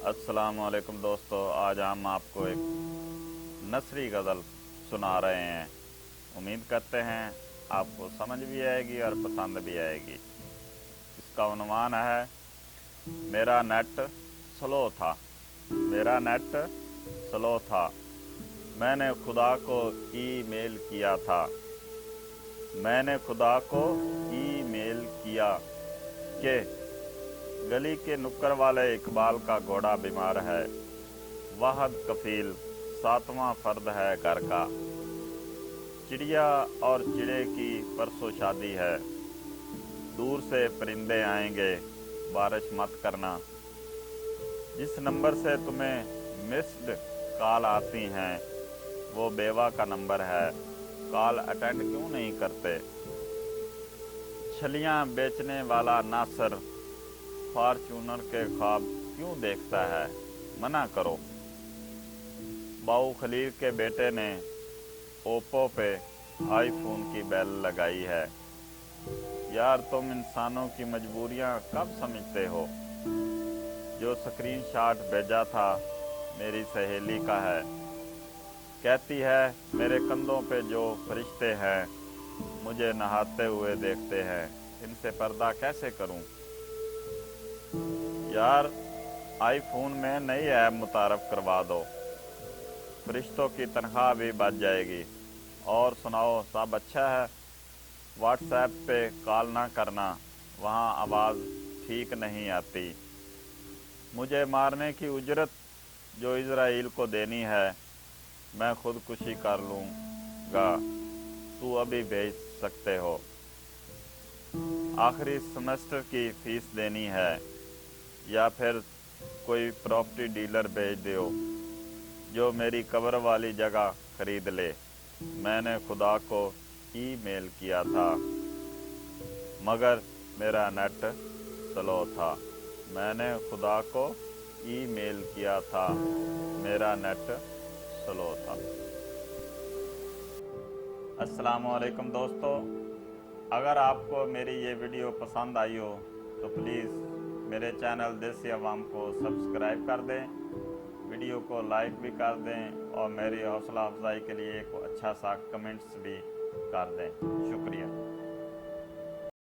अस्सलाम वालेकुम दोस्तों, आज हम आपको एक नसरी गज़ल सुना रहे हैं। उम्मीद करते हैं आपको समझ भी आएगी और पसंद भी आएगी। इसका उन्वान है मेरा नेट स्लो था। मेरा नेट स्लो था, मैंने खुदा को ईमेल किया था। मैंने खुदा को ईमेल किया कि गली के नुक्कड़ वाले इकबाल का घोड़ा बीमार है। वाहद कफील 7वां फर्द है घर का। चिड़िया और चिड़े की परसों शादी है। दूर से परिंदे आएंगे, बारिश मत करना। जिस नंबर से तुम्हें मिस्ड कॉल आती हैं वो बेवा का नंबर है। कॉल अटेंड क्यों नहीं करते? छलियां बेचने वाला नासर फॉर्च्यूनर के ख्वाब क्यों देखता है? मना करो। बाऊ खलील के बेटे ने ओप्पो पे आईफोन की बेल लगाई है। यार तुम इंसानों की मजबूरियां कब समझते हो? जो स्क्रीन शॉट भेजा था मेरी सहेली का है। कहती है मेरे कंधों पे जो फरिश्ते हैं मुझे नहाते हुए देखते हैं, इनसे पर्दा कैसे करूं? यार आईफोन में नई ऐप मुतारफ करवा दो, फरिश्तों की तनख्वाह भी बच जाएगी। और सुनाओ, सब अच्छा है? व्हाट्सएप पे कॉल ना करना, वहाँ आवाज़ ठीक नहीं आती। मुझे मारने की उजरत जो इजराइल को देनी है मैं खुदकुशी कर लूँगा, तू अभी भेज सकते हो। आखिरी सेमेस्टर की फ़ीस देनी है या फिर कोई प्रॉपर्टी डीलर भेज दो जो मेरी कब्र वाली जगह खरीद ले। मैंने खुदा को ईमेल किया था मगर मेरा नेट स्लो था। मैंने खुदा को ईमेल किया था, मेरा नेट स्लो था। अस्सलाम वालेकुम दोस्तों, अगर आपको मेरी ये वीडियो पसंद आई हो तो प्लीज़ मेरे चैनल देसी अवाम को सब्सक्राइब कर दें, वीडियो को लाइक भी कर दें और मेरी हौसला अफजाई के लिए एक अच्छा सा कमेंट्स भी कर दें। शुक्रिया।